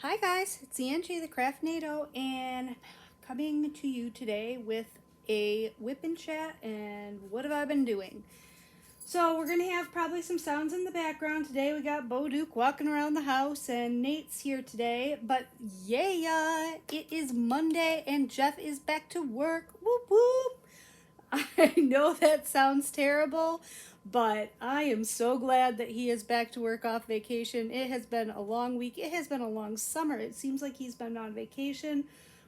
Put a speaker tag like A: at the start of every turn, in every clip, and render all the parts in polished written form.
A: Hi guys, it's Angie the Craftnado and coming to you today with a WIP and Chat and what have I been doing. So we're going to have probably some sounds in the background today. We got Bo Duke walking around the house and Nate's here today, but yeah, it is Monday and Jeff is back to work. Whoop whoop. I know that sounds terrible, but I am so glad that he is back to work off vacation. It has been a long week. It has been a long summer. It seems like he's been on vacation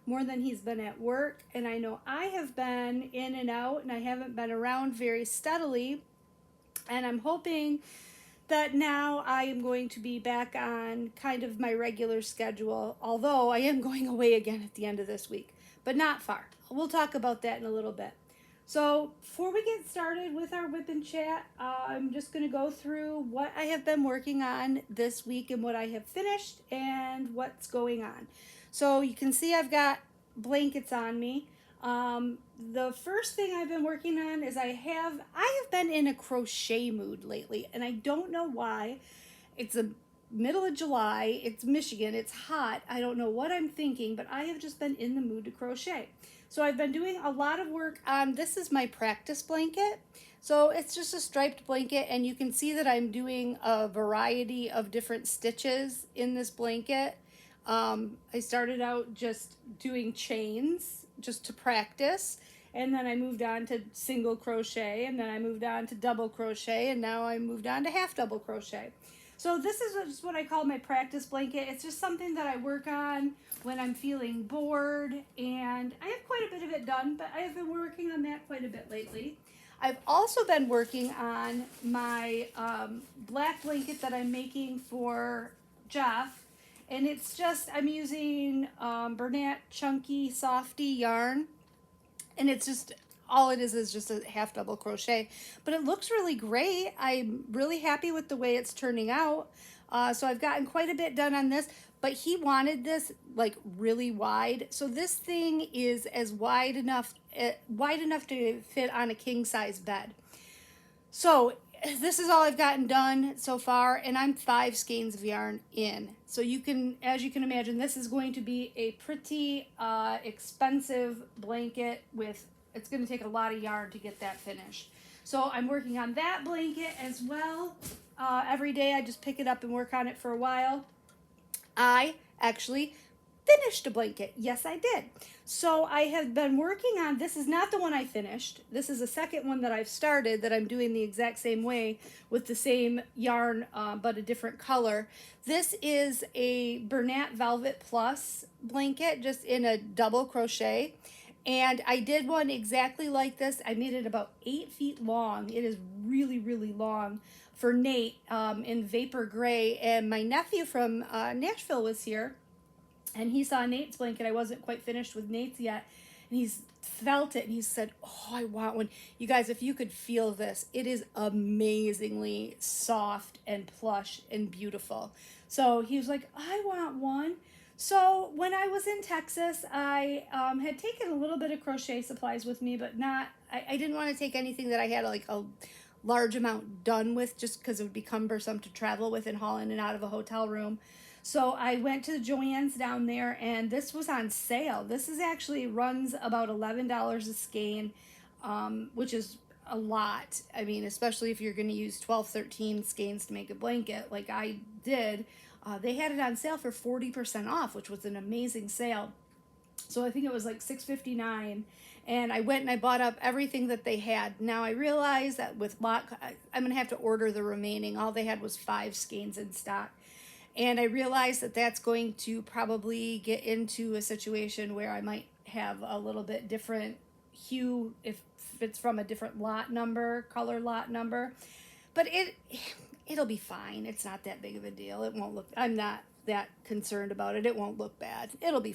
A: more than he's been at work. And I know I have been in and out and I haven't been around very steadily. And I'm hoping that now I am going to be back on kind of my regular schedule, although I am going away again at the end of this week, but not far. We'll talk about that in a little bit. So before we get started with our WIP and Chat, I'm just going to go through what I have been working on this week and what I have finished and what's going on. So you can see I've got blankets on me. The first thing I've been working on is I have been in a crochet mood lately, and I don't know why. It's the middle of July, it's Michigan, it's hot. I don't know what I'm thinking, but I have just been in the mood to crochet. So I've been doing a lot of work on, this is my practice blanket. So it's just a striped blanket, and you can see that I'm doing a variety of different stitches in this blanket. I started out just doing chains just to practice, and then I moved on to single crochet, and then I moved on to double crochet, and now I moved on to half double crochet. So this is just what I call my practice blanket. It's just something that I work on when I'm feeling bored, and I have quite a bit of it done, but I have been working on that quite a bit lately. I've also been working on my black blanket that I'm making for Jeff, and it's just, I'm using Bernat Chunky Softy yarn, and it's just, all it is just a half double crochet, but it looks really great. I'm really happy with the way it's turning out. So I've gotten quite a bit done on this, but he wanted this like really wide. So this thing is as wide enough to fit on a king size bed. So this is all I've gotten done so far, and I'm 5 skeins of yarn in. So you can, as you can imagine, this is going to be a pretty expensive blanket with, it's going to take a lot of yarn to get that finished. So I'm working on that blanket as well. Every day I just pick it up and work on it for a while. I actually finished a blanket. Yes, I did. So I have been working on, this is not the one I finished. This is a second one that I've started that I'm doing the exact same way with the same yarn, but a different color. This is a Bernat Velvet Plus blanket, just in a double crochet. And I did one exactly like this. I made it about 8 feet long. It is really, really long for Nate in Vapor Gray. And my nephew from Nashville was here, and he saw Nate's blanket. I wasn't quite finished with Nate's yet, and he's felt it, and he said, oh, I want one. You guys, if you could feel this, it is amazingly soft and plush and beautiful. So he was like, I want one. So when I was in Texas, I had taken a little bit of crochet supplies with me, but not, I didn't want to take anything that I had like a large amount done with, just because it would be cumbersome to travel with and haul in and out of a hotel room. So I went to the Joann's down there, and this was on sale. This is actually runs about $11 a skein, which is a lot. I mean, especially if you're going to use 12, 13 skeins to make a blanket like I did. They had it on sale for 40% off, which was an amazing sale. So I think it was like $6.59, and I went and I bought up everything that they had. Now I realize that with I'm going to have to order the remaining. All they had was 5 skeins in stock. And I realized that that's going to probably get into a situation where I might have a little bit different hue if it's from a different lot number, color lot number. But it'll be fine. It's not that big of a deal. It won't look, I'm not that concerned about it. It won't look bad. It'll be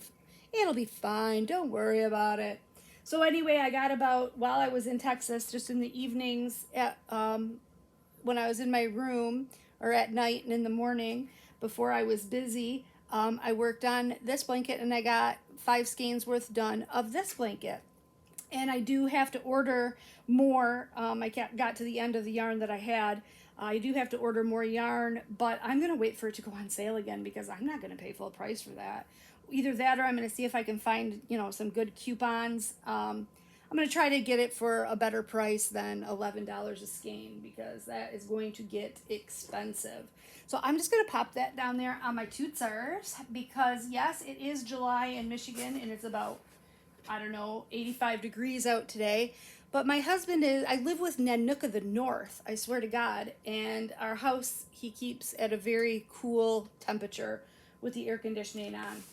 A: fine. Don't worry about it. So anyway, I got about, while I was in Texas, just in the evenings, when I was in my room, or at night and in the morning, before I was busy, I worked on this blanket, and I got 5 skeins worth done of this blanket. And I do have to order more. I got to the end of the yarn that I had. I do have to order more yarn, but I'm going to wait for it to go on sale again because I'm not going to pay full price for that. Either that or I'm going to see if I can find, you know, some good coupons. I'm going to try to get it for a better price than $11 a skein because that is going to get expensive. So I'm just going to pop that down there on my tootsers because, yes, it is July in Michigan and it's about, I don't know, 85 degrees out today. But my husband is, I live with Nanook of the North, I swear to God, and our house he keeps at a very cool temperature with the air conditioning on.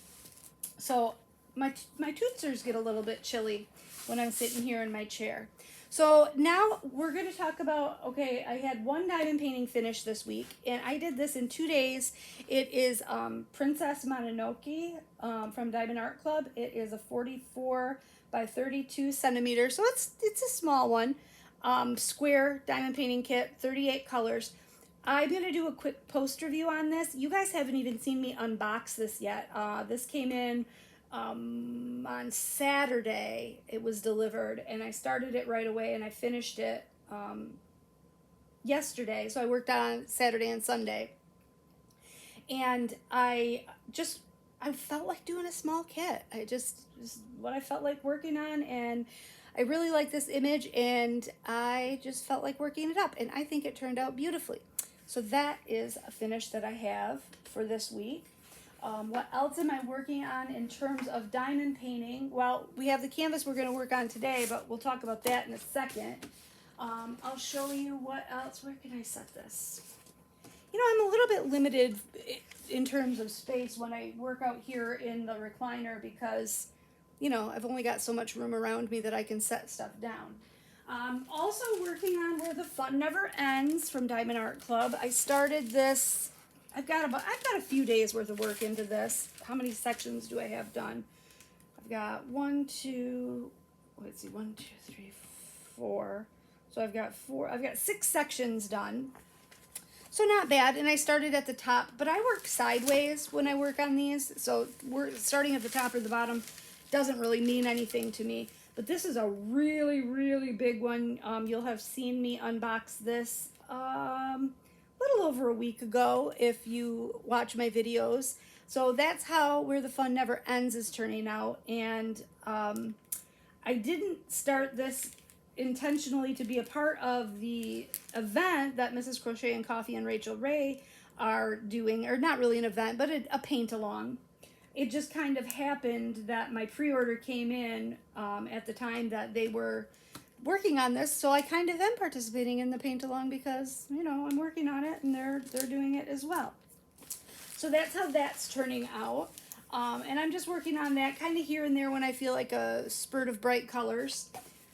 A: So my tootsers get a little bit chilly when I'm sitting here in my chair. So now we're going to talk about, okay, I had one diamond painting finished this week, and I did this in 2 days. It is Princess Mononoke from Diamond Art Club. It is a 44 by 32 centimeters, so it's a small one. Square diamond painting kit, 38 colors. I'm going to do a quick post review on this. You guys haven't even seen me unbox this yet. This came in on Saturday. It was delivered, and I started it right away, and I finished it yesterday. So I worked on Saturday and Sunday. And I felt like doing a small kit. I just what I felt like working on, and I really like this image, and I just felt like working it up, and I think it turned out beautifully. So that is a finish that I have for this week. What else am I working on in terms of diamond painting? Well, we have the canvas we're going to work on today, but we'll talk about that in a second. I'll show you what else. Where can I set this? You know, I'm a little bit limited in terms of space when I work out here in the recliner because, you know, I've only got so much room around me that I can set stuff down. Also working on Where the Fun Never Ends from Diamond Art Club. I started this, I've got a few days worth of work into this. How many sections do I have done? I've got 1, 2, 3, 4. So I've got 6 sections done. So not bad, and I started at the top, but I work sideways when I work on these, so we're starting at the top or the bottom doesn't really mean anything to me. But this is a really, really big one. You'll have seen me unbox this a little over a week ago if you watch my videos. So that's how Where the Fun Never Ends is turning out, and I didn't start this intentionally to be a part of the event that Mrs. Crochet and Coffee and Rachel Ray are doing, or not really an event, but a paint along. It just kind of happened that my pre-order came in at the time that they were working on this, so I kind of am participating in the paint along because, you know, I'm working on it and they're doing it as well. So that's how that's turning out. And I'm just working on that kind of here and there when I feel like a spurt of bright colors.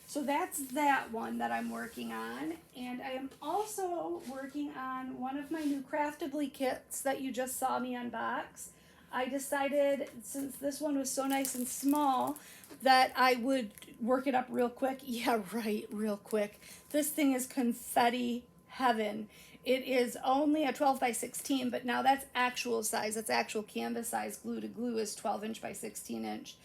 A: So that's that one that I'm working on. And I am also working on one of my new Craftably kits that you just saw me unbox. I decided, since this one was so nice and small, that I would work it up real quick. Yeah, right, real quick. This thing is confetti heaven. It is only a 12 by 16, but now that's actual size. That's actual canvas size. Glue to glue is 12 inch by 16 inch,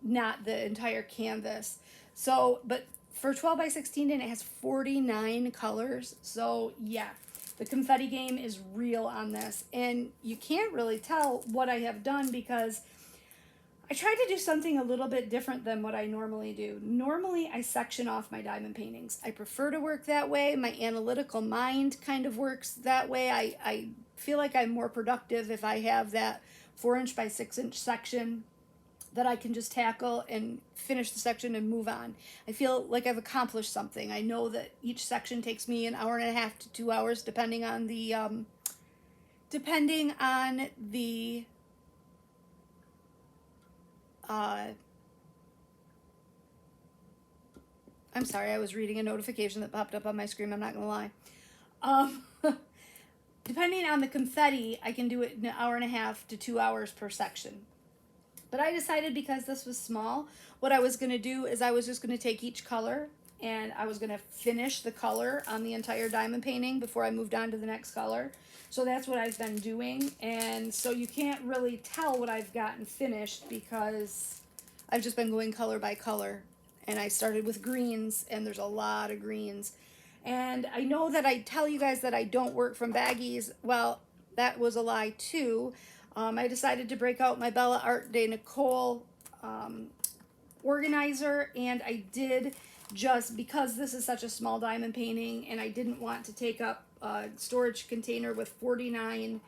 A: not the entire canvas. So, but for 12 by 16 and it has 49 colors. So yeah, the confetti game is real on this. And you can't really tell what I have done because I tried to do something a little bit different than what I normally do. Normally, I section off my diamond paintings. I prefer to work that way. My analytical mind kind of works that way. I feel like I'm more productive if I have that 4 inch by 6 inch section that I can just tackle and finish the section and move on. I feel like I've accomplished something. I know that each section takes me an hour and a half to 2 hours, depending on the I'm sorry, I was reading a notification that popped up on my screen, I'm not gonna lie. Depending on the confetti, I can do it in an hour and a half to 2 hours per section. But I decided because this was small, what I was going to do is I was just going to take each color and I was going to finish the color on the entire diamond painting before I moved on to the next color. So that's what I've been doing. And so you can't really tell what I've gotten finished because I've just been going color by color. And I started with greens, and there's a lot of greens. And I know that I tell you guys that I don't work from baggies. Well, that was a lie too. I decided to break out my Bella Art de Nicole organizer, and I did, just because this is such a small diamond painting and I didn't want to take up a storage container with 49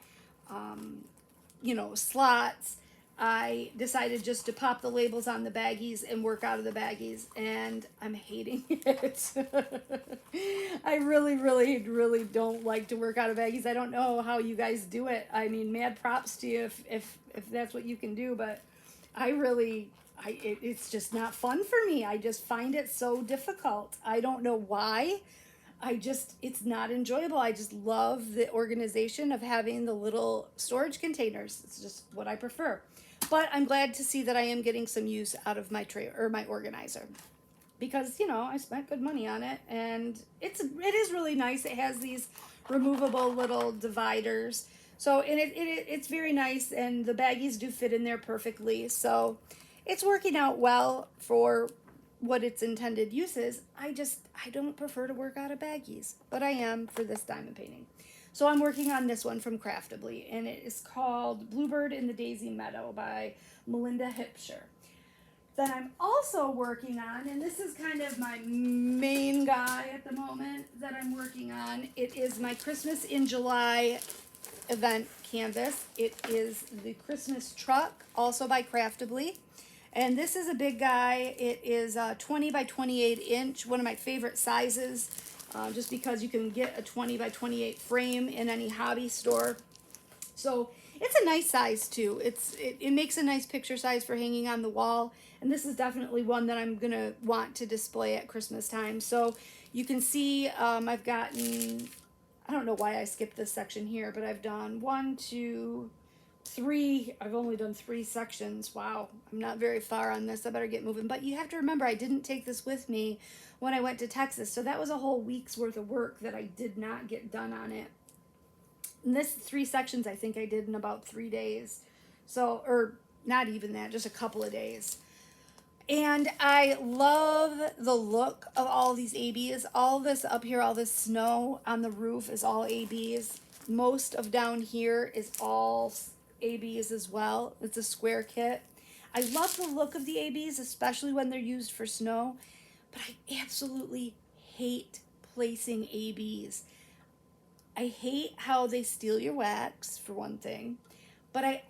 A: slots. I decided just to pop the labels on the baggies and work out of the baggies, and I'm hating it. I really, really, really don't like to work out of baggies. I don't know how you guys do it. I mean, mad props to you if that's what you can do, but it's just not fun for me. I just find it so difficult. I don't know why. It's not enjoyable. I just love the organization of having the little storage containers. It's just what I prefer. But I'm glad to see that I am getting some use out of my tray or my organizer, because I spent good money on it, and it is really nice. It has these removable little dividers, so and it's very nice, and the baggies do fit in there perfectly. So it's working out well for what its intended use is. I don't prefer to work out of baggies, but I am for this diamond painting. So I'm working on this one from Craftably, and it is called Bluebird in the Daisy Meadow by Melinda Hipsher. Then I'm also working on, and this is kind of my main guy at the moment that I'm working on, it is my Christmas in July event canvas. It is the Christmas Truck, also by Craftably. And this is a big guy. It is 20 by 28 inch, one of my favorite sizes, just because you can get a 20 by 28 frame in any hobby store. So it's a nice size too. It makes a nice picture size for hanging on the wall. And this is definitely one that I'm going to want to display at Christmas time. So you can see I've gotten, I don't know why I skipped this section here, but I've done 1, 2, 3. I've only done 3 sections. Wow, I'm not very far on this. I better get moving. But you have to remember, I didn't take this with me when I went to Texas. So that was a whole week's worth of work that I did not get done on it. And this 3 sections I think I did in about 3 days. So, or not even that, just a couple of days. And I love the look of all these ABs. All this up here, all this snow on the roof is all ABs. Most of down here is all ABs as well. It's a square kit. I love the look of the ABs, especially when they're used for snow, but I absolutely hate placing ABs. I hate how they steal your wax, for one thing, but it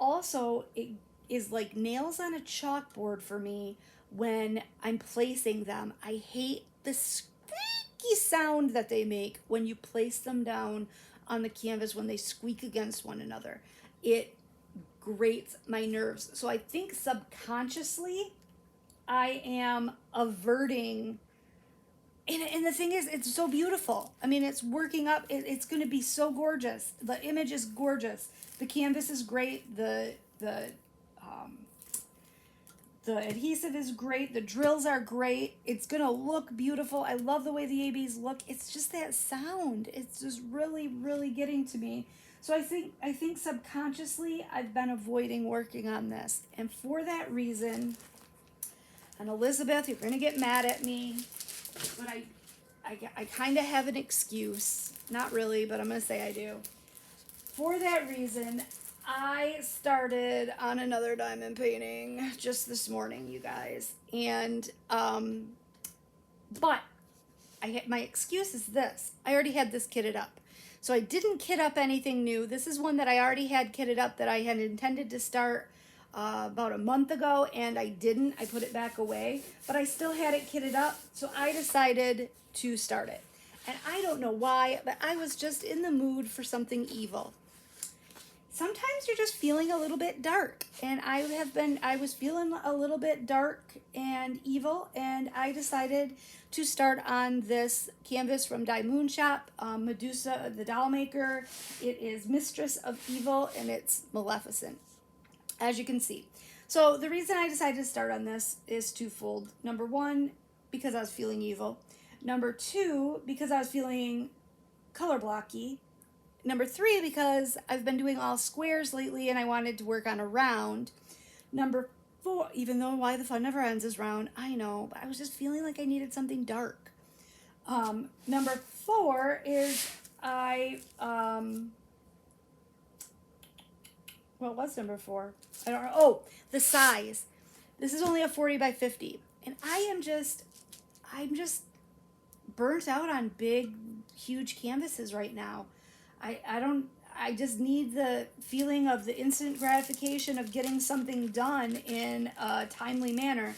A: is like nails on a chalkboard for me when I'm placing them. I hate the squeaky sound that they make when you place them down on the canvas, when they squeak against one another. It grates my nerves. So I think subconsciously I am averting, and the thing is, it's so beautiful. I mean, it's working up. It's going to be so gorgeous. The image is gorgeous. The canvas is great. The adhesive is great. The drills are great. It's going to look beautiful. I love the way the ABs look. It's just that sound. It's just really, really getting to me. So I think subconsciously I've been avoiding working on this. And for that reason, and Elizabeth, you're going to get mad at me, but I kind of have an excuse. Not really, but I'm going to say I do. For that reason, I started on another diamond painting just this morning, you guys. And, but my excuse is this. I already had this kitted up. So I didn't kit up anything new. This is one that I already had kitted up that I had intended to start about a month ago, and I didn't. I put it back away, but I still had it kitted up, so I decided to start it. And I don't know why, but I was just in the mood for something evil. Sometimes you're just feeling a little bit dark, and I was feeling a little bit dark and evil, and I decided to start on this canvas from Die Moon Shop, Medusa the Doll Maker. It is Mistress of Evil, and it's Maleficent, as you can see. So the reason I decided to start on this is twofold. Number one, because I was feeling evil. Number two, because I was feeling color blocky. Number three, because I've been doing all squares lately and I wanted to work on a round. Number four, even though Why the Fun Never Ends is round, I know, but I was just feeling like I needed something dark. Number 4 is what was number 4? I don't know. Oh, the size. This is only a 40 by 50. And I'm just burnt out on big, huge canvases right now. I just need the feeling of the instant gratification of getting something done in a timely manner.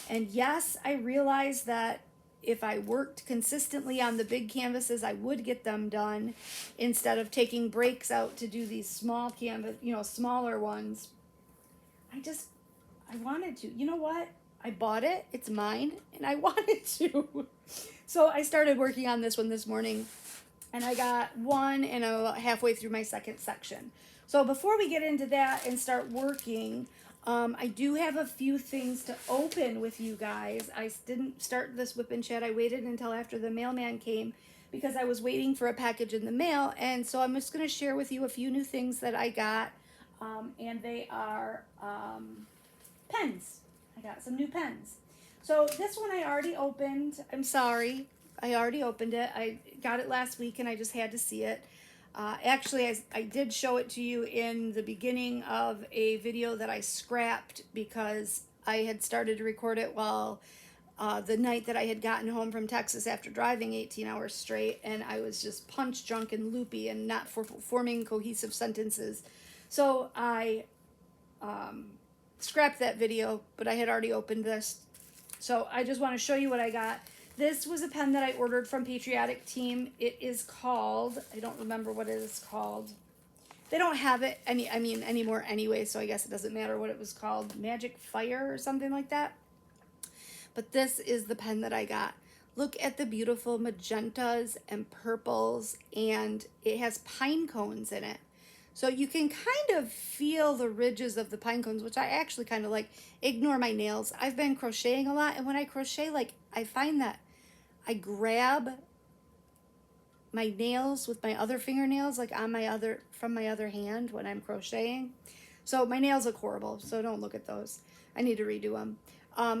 A: And yes, I realize that if I worked consistently on the big canvases, I would get them done instead of taking breaks out to do these small canvas, smaller ones. I wanted to. You know what? I bought it. It's mine, and I wanted to. So I started working on this one this morning, and I got one and I'm about halfway through my second section. So before we get into that and start working, I do have a few things to open with you guys. I didn't start this WIP and Chat. I waited until after the mailman came because I was waiting for a package in the mail. And so I'm just going to share with you a few new things that I got. And they are pens. I got some new pens. So this one I already opened. I'm sorry. I already opened it. I got it last week and I just had to see it. Actually, I did show it to you in the beginning of a video that I scrapped because I had started to record it while the night that I had gotten home from Texas after driving 18 hours straight, and I was just punch drunk and loopy and not forming cohesive sentences. So I scrapped that video, but I had already opened this. So I just want to show you what I got. This was a pen that I ordered from Patriotic team. It is called, I don't remember what it is called. They don't have it anymore anyway, so I guess it doesn't matter what it was called. Magic Fire or something like that. But this is the pen that I got. Look at the beautiful magentas and purples, and it has pine cones in it. So you can kind of feel the ridges of the pine cones, which I actually kind of like. Ignore my nails. I've been crocheting a lot, and when I crochet, I find that I grab my nails with my other fingernails, from my other hand when I'm crocheting. So my nails look horrible, so don't look at those. I need to redo them.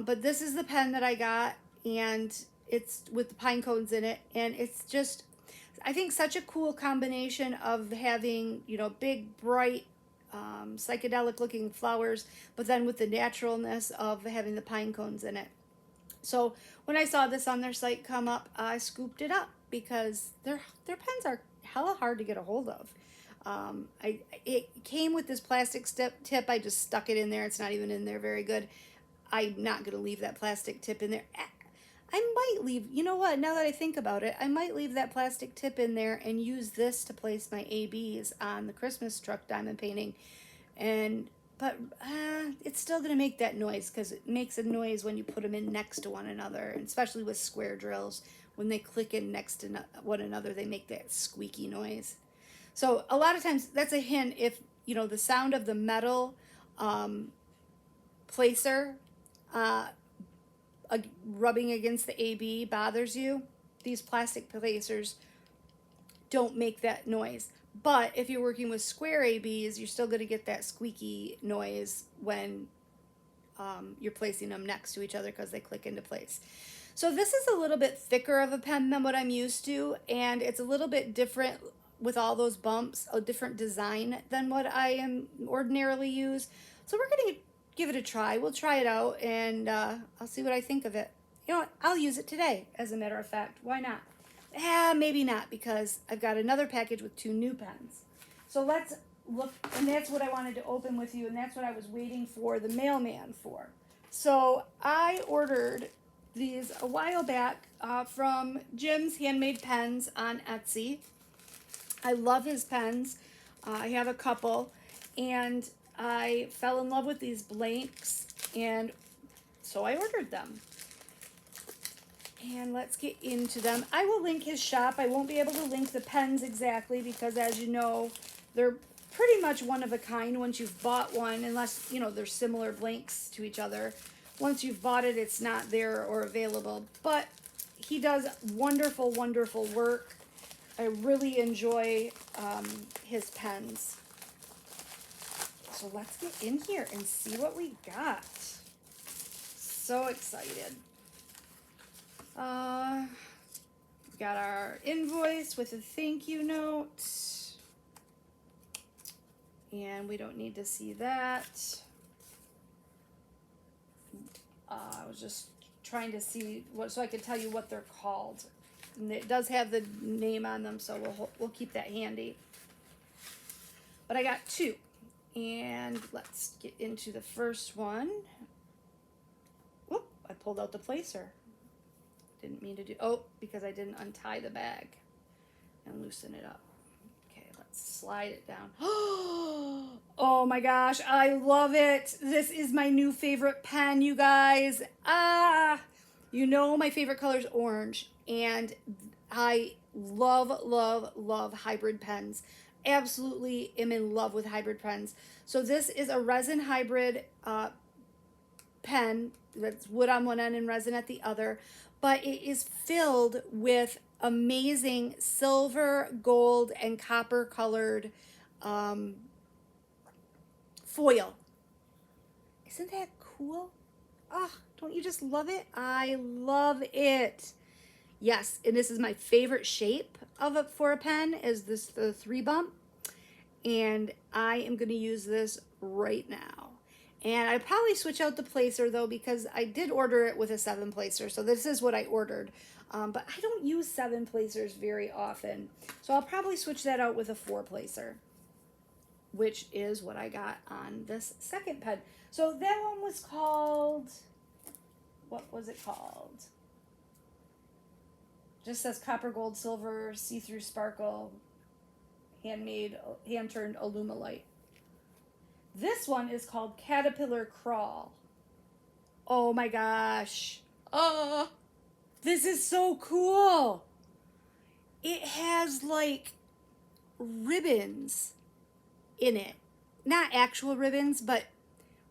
A: But this is the pen that I got, and it's with the pine cones in it, and it's just, I think, such a cool combination of having, big, bright, psychedelic looking flowers, but then with the naturalness of having the pine cones in it. So when I saw this on their site come up, I scooped it up because their pens are hella hard to get a hold of. It came with this plastic tip. I just stuck it in there. It's not even in there very good. I'm not going to leave that plastic tip in there. I might leave, you know what, now that I think about it, I might leave that plastic tip in there and use this to place my ABs on the Christmas truck diamond painting. But it's still going to make that noise because it makes a noise when you put them in next to one another, and especially with square drills. When they click in next to one another, they make that squeaky noise. So a lot of times that's a hint if, the sound of the metal placer rubbing against the AB bothers you. These plastic placers don't make that noise. But if you're working with square ABs, you're still going to get that squeaky noise when you're placing them next to each other because they click into place. So this is a little bit thicker of a pen than what I'm used to, and it's a little bit different with all those bumps, a different design than what I am ordinarily use. So we're going to give it a try. We'll try it out, and I'll see what I think of it. You know what? I'll use it today, as a matter of fact. Why not? Maybe not, because I've got another package with 2 new pens. So let's look, and that's what I wanted to open with you, and that's what I was waiting for the mailman for. So I ordered these a while back from Jim's Handmade Pens on Etsy. I love his pens. I have a couple, and I fell in love with these blanks, and so I ordered them. And let's get into them. I will link his shop. I won't be able to link the pens exactly because, as you know, they're pretty much one of a kind once you've bought one, unless, they're similar blanks to each other. Once you've bought it, it's not there or available. But he does wonderful, wonderful work. I really enjoy his pens. So let's get in here and see what we got. So excited. got our invoice with a thank you note. And we don't need to see that. I was just trying to see what, so I could tell you what they're called. And it does have the name on them, so we'll keep that handy. But I got two. And let's get into the first one. Whoop, I pulled out the placer. Didn't mean to do, oh, because I didn't untie the bag and loosen it up. Okay, let's slide it down. Oh my gosh, I love it. This is my new favorite pen, you guys. You know my favorite color is orange, and I love, love, love hybrid pens. Absolutely am in love with hybrid pens. So this is a resin hybrid pen that's wood on one end and resin at the other, but it is filled with amazing silver, gold, and copper colored foil. Isn't that cool? Oh, don't you just love it? I love it. Yes, and this is my favorite shape for a pen, is this the 3-bump. And I am going to use this right now. And I'd probably switch out the placer though, because I did order it with a 7 placer. So this is what I ordered. But I don't use 7 placers very often. So I'll probably switch that out with a 4 placer, which is what I got on this second pen. So that one was called, what was it called? Just says copper, gold, silver, see-through sparkle, handmade, hand-turned Alumilite. This one is called Caterpillar Crawl. Oh my gosh. Oh, this is so cool. It has like ribbons in it. Not actual ribbons, but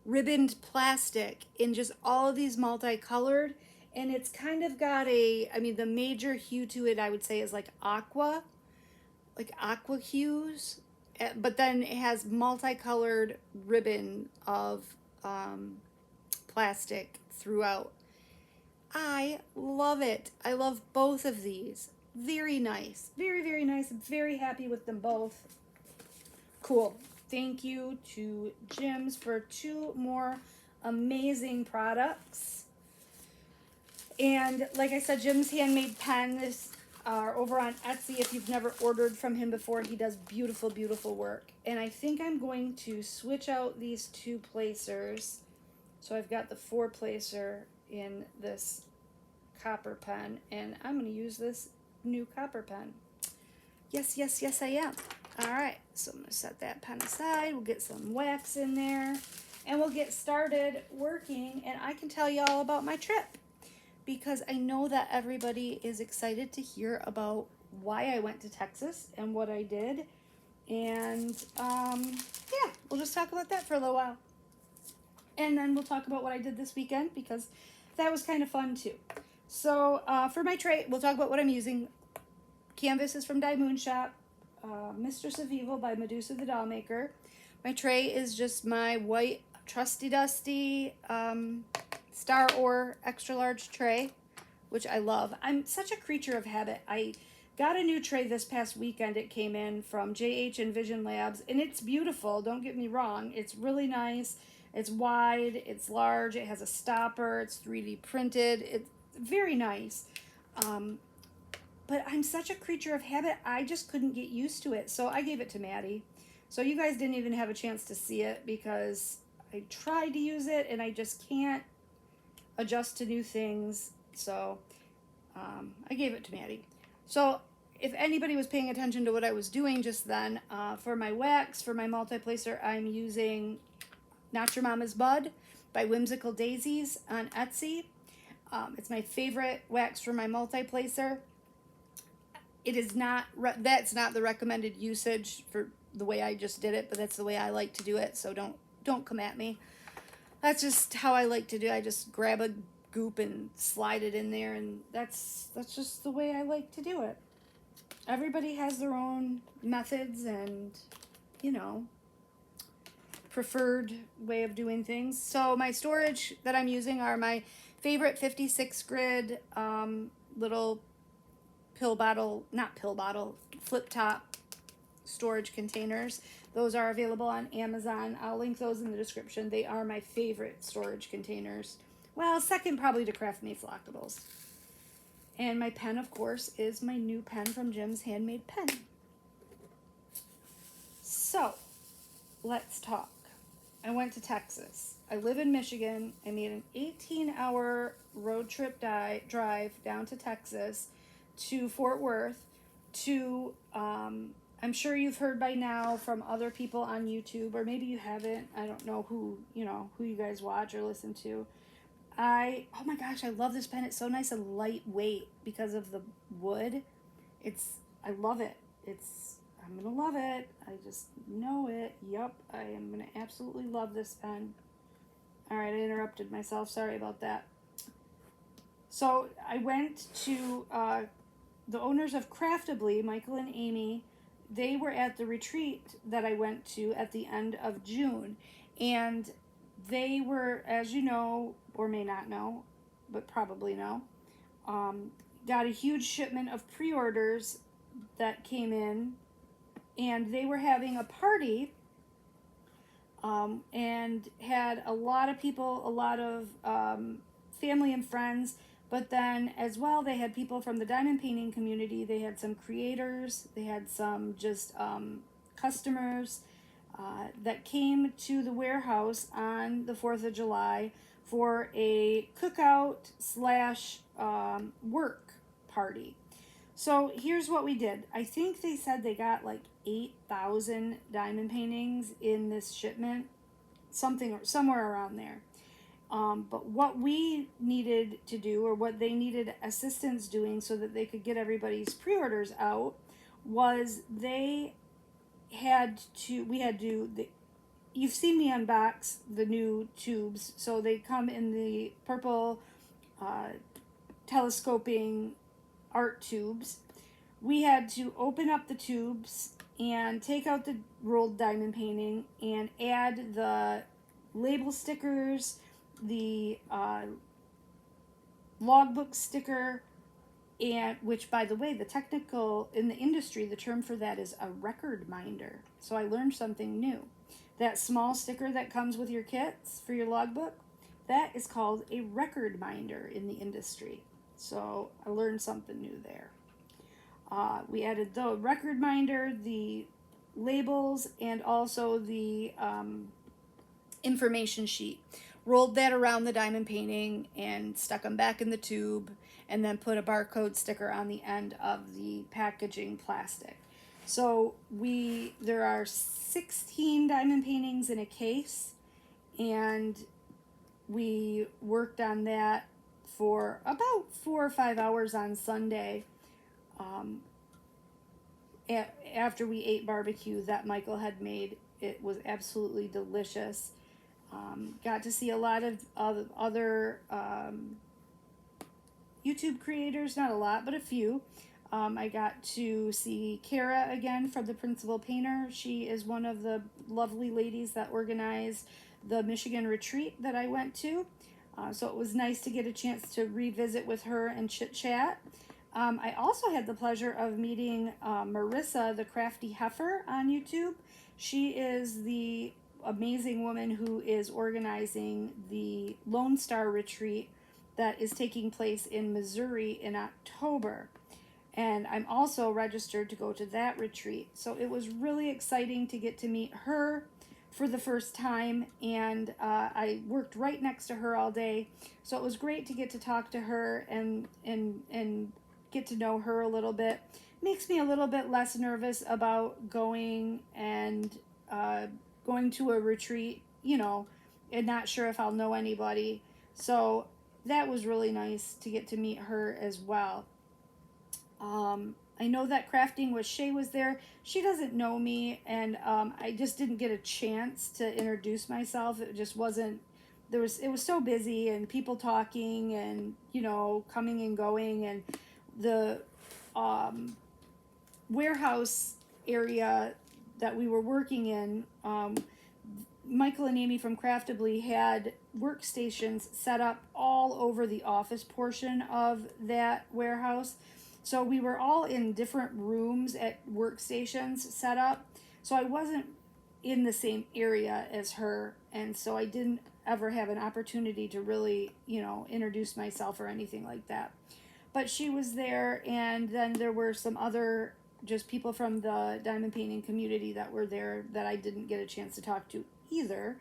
A: ribboned plastic in just all of these multicolored. And it's kind of got a, I mean, the major hue to it, I would say, is like aqua hues. But then it has multicolored ribbon of plastic throughout. I love it. I love both of these. Very nice. Very, very nice. I'm very happy with them both. Cool. Thank you to Jim's for 2 more amazing products. And like I said, Jim's Handmade Pens are over on Etsy if you've never ordered from him before. He does beautiful, beautiful work. And I think I'm going to switch out these 2 placers. So I've got the 4 placer in this copper pen, and I'm going to use this new copper pen. Yes, yes, yes, I am. All right, so I'm going to set that pen aside. We'll get some wax in there, and we'll get started working, and I can tell you all about my trip, because I know that everybody is excited to hear about why I went to Texas and what I did. And yeah, we'll just talk about that for a little while. And then we'll talk about what I did this weekend, because that was kind of fun too. So for my tray, we'll talk about what I'm using. Canvas is from Die Moon Shop. Mistress of Evil by Medusa the Doll Maker. My tray is just my white trusty dusty Star Ore extra large tray, which I love. I'm such a creature of habit. I got a new tray this past weekend. It came in from JH and Vision Labs, and it's beautiful. Don't get me wrong. It's really nice. It's wide, it's large, it has a stopper, it's 3D printed. It's very nice. But I'm such a creature of habit, I just couldn't get used to it. So I gave it to Maddie. So you guys didn't even have a chance to see it, because I tried to use it and I just can't adjust to new things. So I gave it to Maddie. So if anybody was paying attention to what I was doing just then, for my wax, for my multi-placer, I'm using Not Your Mama's Bud by Whimsical Daisies on Etsy. It's my favorite wax for my multi-placer. It is not, that's not the recommended usage for the way I just did it, but that's the way I like to do it, so don't come at me. That's just how I like to do it. I just grab a goop and slide it in there, and that's just the way I like to do it. Everybody has their own methods and, you know, preferred way of doing things. So my storage that I'm using are my favorite 56 grid little flip top storage containers. Those are available on Amazon. I'll link those in the description. They are my favorite storage containers. Well, second probably to Craftmade Flockables. And my pen, of course, is my new pen from Jim's Handmade Pen. So, let's talk. I went to Texas. I live in Michigan. I made an 18-hour road trip drive down to Texas to Fort Worth to, I'm sure you've heard by now from other people on YouTube, or maybe you haven't. I don't know who you guys watch or listen to. Oh my gosh, I love this pen. It's so nice and lightweight because of the wood. I love it. I'm gonna love it. I just know it. Yup, I am gonna absolutely love this pen. Alright, I interrupted myself. Sorry about that. So I went to the owners of Craftably, Michael and Amy. They were at the retreat that I went to at the end of June. And they were, as you know, or may not know, but probably know, got a huge shipment of pre-orders that came in. And they were having a party and had a lot of people, a lot of family and friends. But then as well, they had people from the diamond painting community. They had some creators. They had some just customers that came to the warehouse on the 4th of July for a cookout / work party. So here's what we did. I think they said they got like 8,000 diamond paintings in this shipment, somewhere around there. But what we needed to do, or what they needed assistance doing so that they could get everybody's pre-orders out, was we had to, you've seen me unbox the new tubes. So they come in the purple telescoping art tubes. We had to open up the tubes and take out the rolled diamond painting and add the label stickers, the logbook sticker, and which, by the way, the technical in the industry, the term for that is a record minder. So I learned something new. That small sticker that comes with your kits for your logbook, that is called a record minder in the industry. So I learned something new there. We added the record minder, the labels, and also the information sheet. Rolled that around the diamond painting and stuck them back in the tube, and then put a barcode sticker on the end of the packaging plastic. So there are 16 diamond paintings in a case, and we worked on that for about 4 or 5 hours on Sunday, after we ate barbecue that Michael had made. It was absolutely delicious. Got to see a lot of other YouTube creators, not a lot, but a few. I got to see Kara again from the Principal Painter. She is one of the lovely ladies that organized the Michigan retreat that I went to. So it was nice to get a chance to revisit with her and chit-chat. I also had the pleasure of meeting Marissa, the Crafty Heifer, on YouTube. She is the amazing woman who is organizing the Lone Star retreat that is taking place in Missouri in October. And I'm also registered to go to that retreat. So it was really exciting to get to meet her for the first time, and I worked right next to her all day. So it was great to get to talk to her and get to know her a little bit. Makes me a little bit less nervous about going to a retreat, and not sure if I'll know anybody. So that was really nice to get to meet her as well. I know that Crafting with Shay was there. She doesn't know me, and I just didn't get a chance to introduce myself. It just wasn't, it was so busy, and people talking, and, coming and going, and the warehouse area that we were working in, Michael and Amy from Craftably had workstations set up all over the office portion of that warehouse. So we were all in different rooms at workstations set up. So I wasn't in the same area as her, and so I didn't ever have an opportunity to really, introduce myself or anything like that. But she was there, and then there were some other just people from the diamond painting community that were there that I didn't get a chance to talk to either,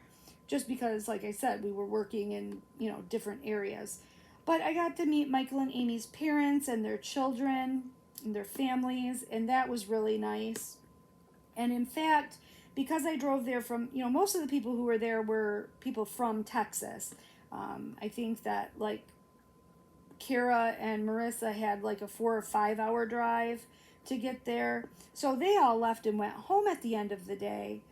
A: just because, like I said, we were working in, different areas. But I got to meet Michael and Amy's parents and their children and their families, and that was really nice. And in fact, because I drove there from, most of the people who were there were people from Texas. I think that, like, Kara and Marissa had like a 4 or 5 hour drive to get there. So they all left and went home at the end of the day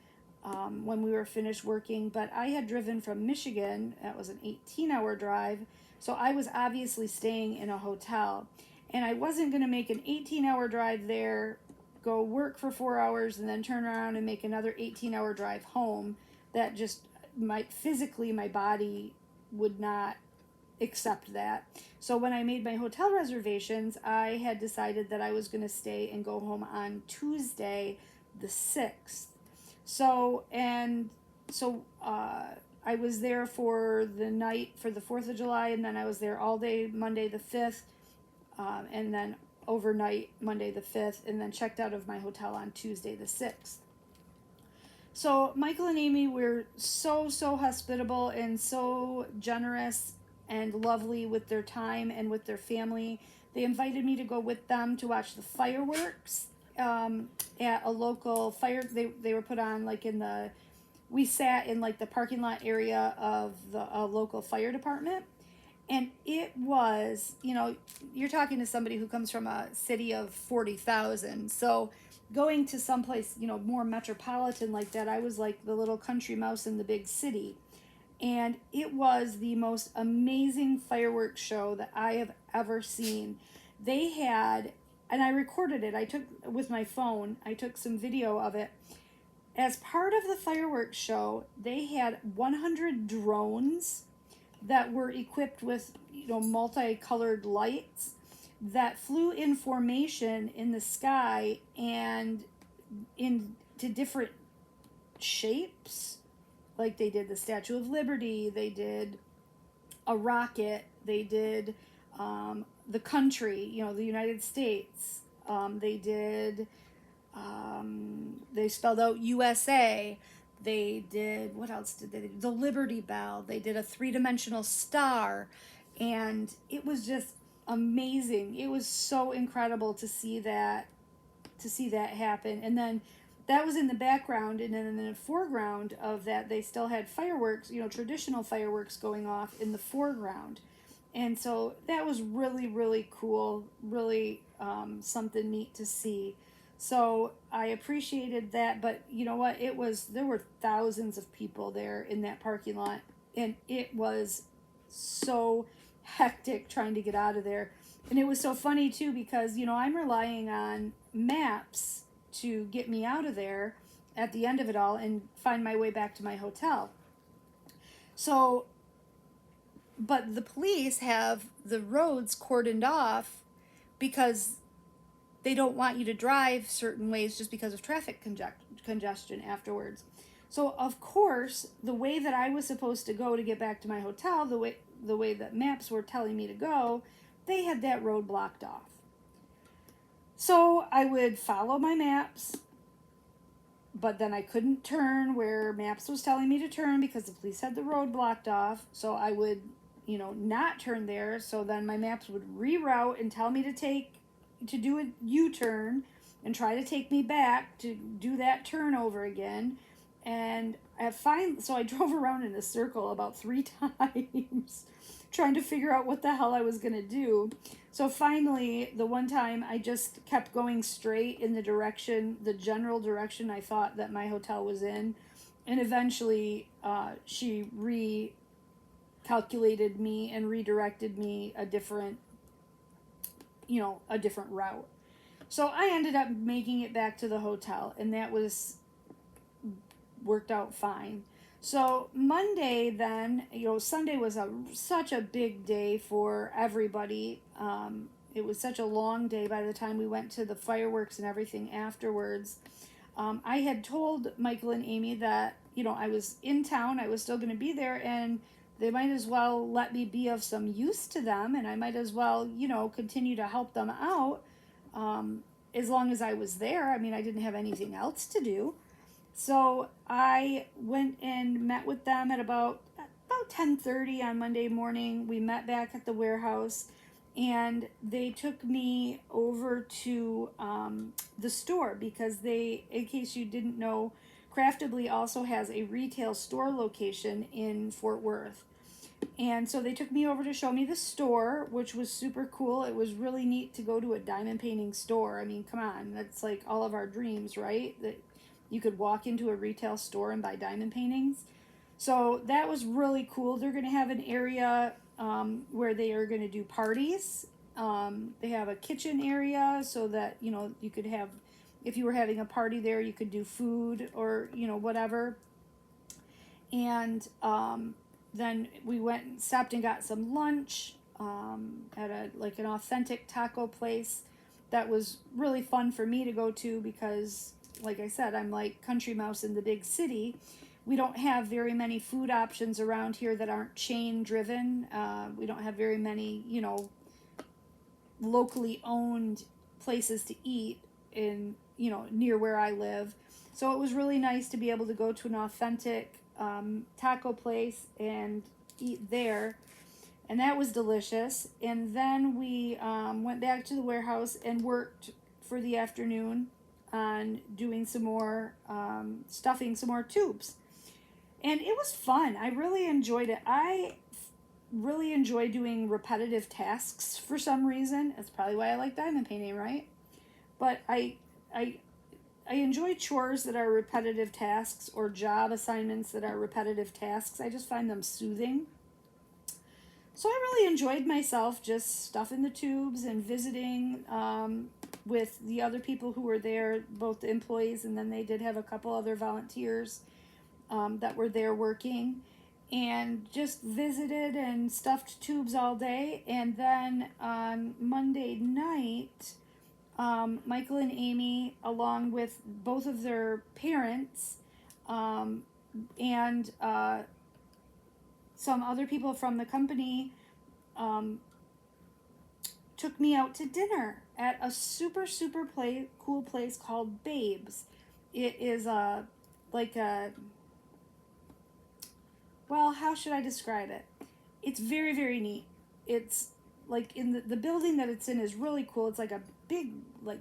A: when we were finished working. But I had driven from Michigan. That was an 18-hour drive. So I was obviously staying in a hotel. And I wasn't going to make an 18-hour drive there, go work for 4 hours, and then turn around and make another 18-hour drive home. That just, physically, my body would not accept that. So when I made my hotel reservations, I had decided that I was going to stay and go home on Tuesday, the 6th. So I was there for the night for the 4th of July, and then I was there all day Monday the 5th, and then overnight Monday the 5th, and then checked out of my hotel on Tuesday the 6th. So Michael and Amy were so hospitable and so generous and lovely with their time and with their family. They invited me to go with them to watch the fireworks at a local fire. They were put on like we sat in like the parking lot area of the local fire department. And it was, you're talking to somebody who comes from a city of 40,000. So going to someplace, more metropolitan like that, I was like the little country mouse in the big city. And it was the most amazing fireworks show that I have ever seen. They had, and I recorded it, with my phone, I took some video of it. As part of the fireworks show, they had 100 drones that were equipped with, multicolored lights that flew in formation in the sky and into different shapes. Like they did the Statue of Liberty, they did a rocket, they did the country, the United States. They did, they spelled out USA. They did, what else did they do? The Liberty Bell. They did a 3-dimensional star. And it was just amazing. It was so incredible to see that happen. And then that was in the background, and then in the foreground of that, they still had fireworks, traditional fireworks going off in the foreground. And so that was really, really cool, really something neat to see. So I appreciated that, but you know what? There were thousands of people there in that parking lot, and it was so hectic trying to get out of there. And it was so funny too, because, I'm relying on maps to get me out of there at the end of it all and find my way back to my hotel. So, but the police have the roads cordoned off because they don't want you to drive certain ways just because of traffic congestion afterwards. So, of course, the way that I was supposed to go to get back to my hotel, the way that maps were telling me to go, they had that road blocked off. So I would follow my maps, but then I couldn't turn where maps was telling me to turn because the police had the road blocked off. So I would, not turn there. So then my maps would reroute and tell me to do a U-turn and try to take me back to do that turn over again. And so I drove around in a circle about 3 times trying to figure out what the hell I was going to do. So finally, the one time I just kept going straight in the general direction I thought that my hotel was in. And eventually she recalculated me and redirected me a different route. So I ended up making it back to the hotel, and that worked out fine. So Monday then, Sunday was such a big day for everybody. it was such a long day by the time we went to the fireworks and everything afterwards. I had told Michael and Amy that, you know, I was in town, I was still going to be there, and they might as well let me be of some use to them, and I might as well, you know, continue to help them out as long as I was there. I mean, I didn't have anything else to do. So I went and met with them at about 10:30 on Monday morning. We met back at the warehouse, and they took me over to the store because they, in case you didn't know, Craftably also has a retail store location in Fort Worth. And so they took me over to show me the store, which was super cool. It was really neat to go to a diamond painting store. I mean, come on, that's like all of our dreams, right? That you could walk into a retail store and buy diamond paintings. So that was really cool. They're going to have an area where they are going to do parties. They have a kitchen area so that, you know, you could have, if you were having a party there, you could do food or, you know, whatever. And then we went and stopped and got some lunch at an authentic taco place that was really fun for me to go to because, like I said, I'm like country mouse in the big city. We don't have very many food options around here that aren't chain driven. We don't have very many, you know, locally owned places to eat in, you know, near where I live. So it was really nice to be able to go to an authentic taco place and eat there. And that was delicious. And then we went back to the warehouse and worked for the afternoon on doing some more, stuffing some more tubes. And it was fun. I really enjoyed it. I really enjoy doing repetitive tasks for some reason. That's probably why I like diamond painting, right? But I enjoy chores that are repetitive tasks or job assignments that are repetitive tasks. I just find them soothing. So I really enjoyed myself just stuffing the tubes and visiting with the other people who were there, both the employees, and then they did have a couple other volunteers that were there working, and just visited and stuffed tubes all day. And then on Monday night, Michael and Amy, along with both of their parents and some other people from the company, took me out to dinner at a super cool place called Babes. It is well, how should I describe it? It's very neat. It's like in the building that it's in is really cool. It's like a big, like,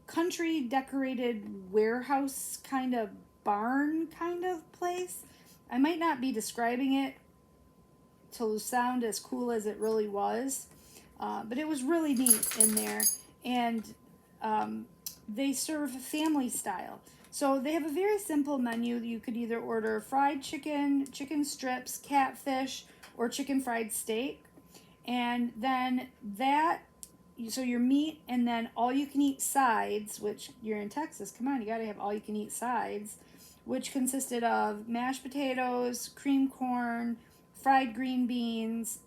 A: country decorated warehouse kind of barn kind of place. I might not be describing it to sound as cool as it really was, but it was really neat in there. And they serve family style. So they have a very simple menu. You could either order fried chicken, chicken strips, catfish, or chicken fried steak. And then so your meat, and then all you can eat sides, which you're in Texas, come on, you gotta have all you can eat sides, which consisted of mashed potatoes, cream corn, fried green beans,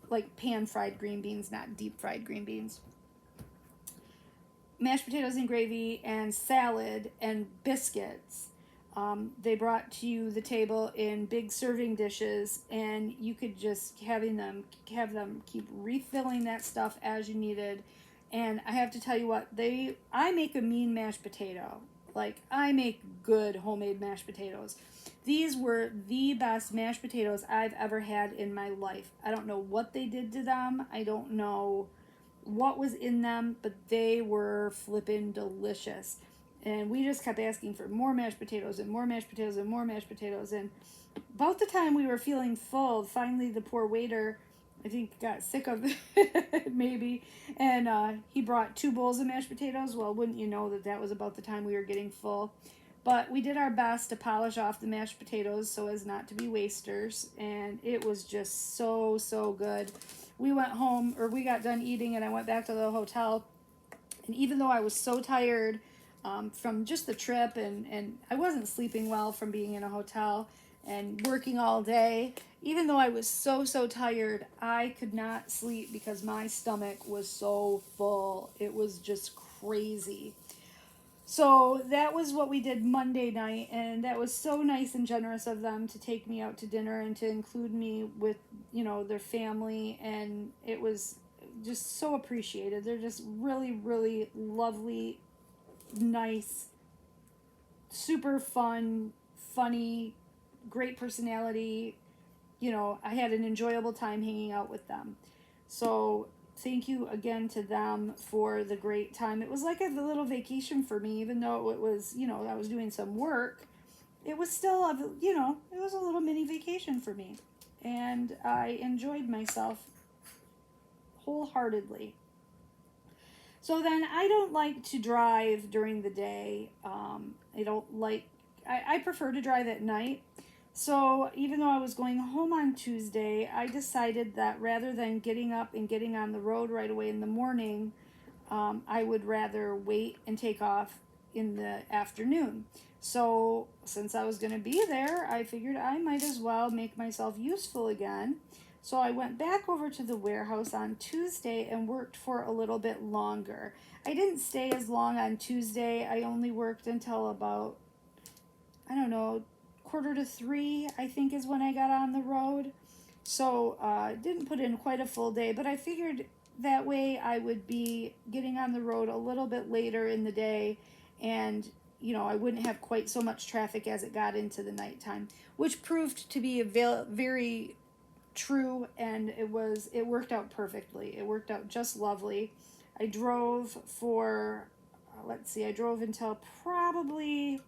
A: like pan fried green beans, not deep fried green beans, mashed potatoes and gravy, and salad and biscuits. They brought to you the table in big serving dishes, and you could just have them keep refilling that stuff as you needed. And I have to tell you what, I make a mean mashed potato. Like, I make good homemade mashed potatoes. These were the best mashed potatoes I've ever had in my life. I don't know what they did to them. I don't know what was in them, but they were flippin' delicious. And we just kept asking for more mashed potatoes and more mashed potatoes and more mashed potatoes. And about the time we were feeling full, finally the poor waiter, I think, got sick of it, maybe. And he brought 2 bowls of mashed potatoes. Well, wouldn't you know that was about the time we were getting full. But we did our best to polish off the mashed potatoes so as not to be wasters. And it was just so good. We went home, or we got done eating, and I went back to the hotel. And even though I was so tired from just the trip, and I wasn't sleeping well from being in a hotel, and working all day. Even though I was so tired, I could not sleep because my stomach was so full. It was just crazy. So that was what we did Monday night, and that was so nice and generous of them to take me out to dinner and to include me with, their family, and it was just so appreciated. They're just really, really lovely, nice, super fun, funny, great personality. I had an enjoyable time hanging out with them. So thank you again to them for the great time. It was like a little vacation for me, even though it was, I was doing some work. It was still, it was a little mini vacation for me. And I enjoyed myself wholeheartedly. So then I don't like to drive during the day. I prefer to drive at night. So even though I was going home on Tuesday, I decided that rather than getting up and getting on the road right away in the morning, I would rather wait and take off in the afternoon. So since I was going to be there, I figured I might as well make myself useful again. So I went back over to the warehouse on Tuesday and worked for a little bit longer. I didn't stay as long on Tuesday. I only worked until about, I don't know, 2:45, I think, is when I got on the road. So didn't put in quite a full day, but I figured that way I would be getting on the road a little bit later in the day, and I wouldn't have quite so much traffic as it got into the nighttime, which proved to be very true, and it worked out perfectly. It worked out just lovely. I drove for, I drove until probably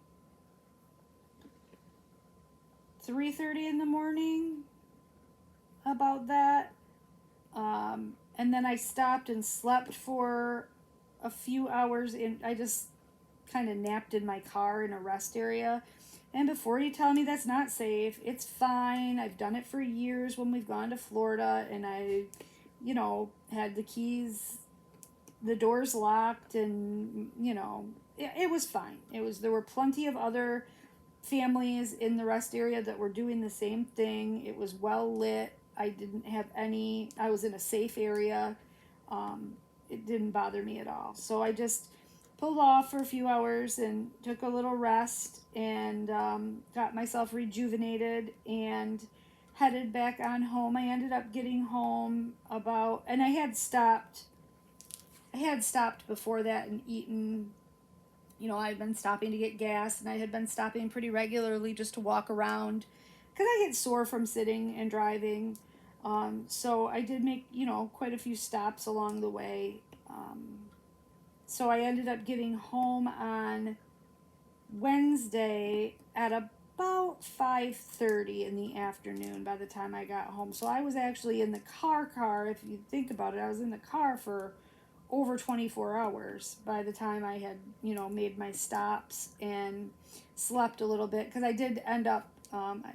A: 3:30 in the morning, about that. And then I stopped and slept for a few hours. I just kind of napped in my car in a rest area. And before you tell me that's not safe, it's fine. I've done it for years when we've gone to Florida, and I, had the keys, the doors locked, and, it was fine. There were plenty of other families in the rest area that were doing the same thing. It was well lit. I was in a safe area. It didn't bother me at all. So I just pulled off for a few hours and took a little rest, and got myself rejuvenated and headed back on home. I ended up getting home and I had stopped before that and eaten. I had been stopping to get gas, and I had been stopping pretty regularly just to walk around because I get sore from sitting and driving. So I did make, quite a few stops along the way. So I ended up getting home on Wednesday at about 5:30 in the afternoon by the time I got home. So I was actually in the car, if you think about it. I was in the car for over 24 hours by the time I had, made my stops and slept a little bit, because I did end up, I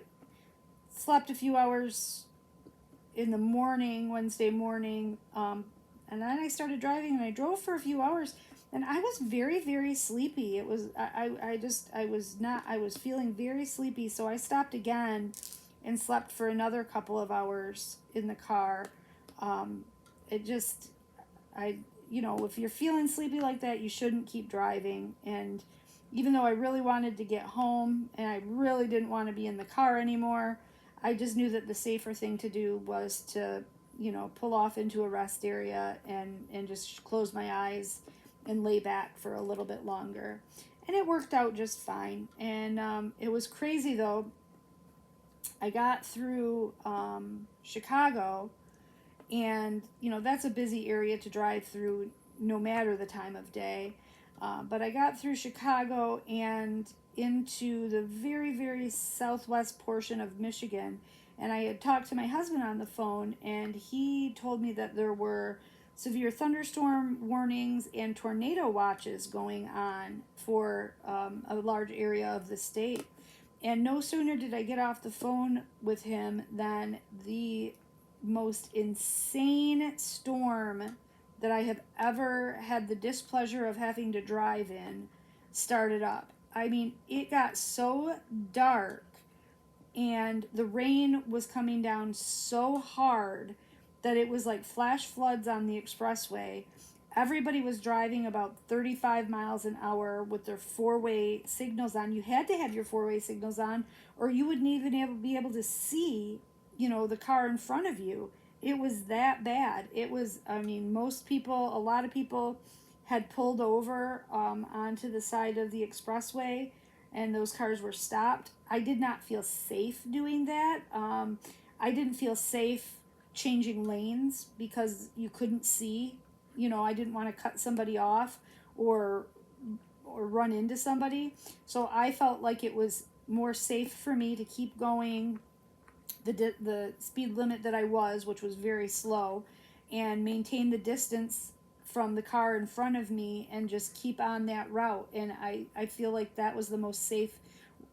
A: slept a few hours in the morning, Wednesday morning, and then I started driving, and I drove for a few hours, and I was very sleepy. It was, I was feeling very sleepy, so I stopped again and slept for another couple of hours in the car. If you're feeling sleepy like that, you shouldn't keep driving. And even though I really wanted to get home and I really didn't want to be in the car anymore, I just knew that the safer thing to do was to, pull off into a rest area and just close my eyes and lay back for a little bit longer. And it worked out just fine. And it was crazy, though. I got through Chicago, and that's a busy area to drive through no matter the time of day. But I got through Chicago and into the very southwest portion of Michigan, and I had talked to my husband on the phone, and he told me that there were severe thunderstorm warnings and tornado watches going on for a large area of the state. And no sooner did I get off the phone with him than the most insane storm that I have ever had the displeasure of having to drive in started up. I mean, it got so dark and the rain was coming down so hard that it was like flash floods on the expressway. Everybody was driving about 35 miles an hour with their four-way signals on. You had to have your four-way signals on, or you wouldn't even be able to see, the car in front of you. It was that bad. It was, I mean, a lot of people had pulled over onto the side of the expressway, and those cars were stopped. I did not feel safe doing that. I didn't feel safe changing lanes because you couldn't see. I didn't want to cut somebody off or run into somebody. So I felt like it was more safe for me to keep going the speed limit that I was, which was very slow, and maintain the distance from the car in front of me and just keep on that route. And I feel like that was the most safe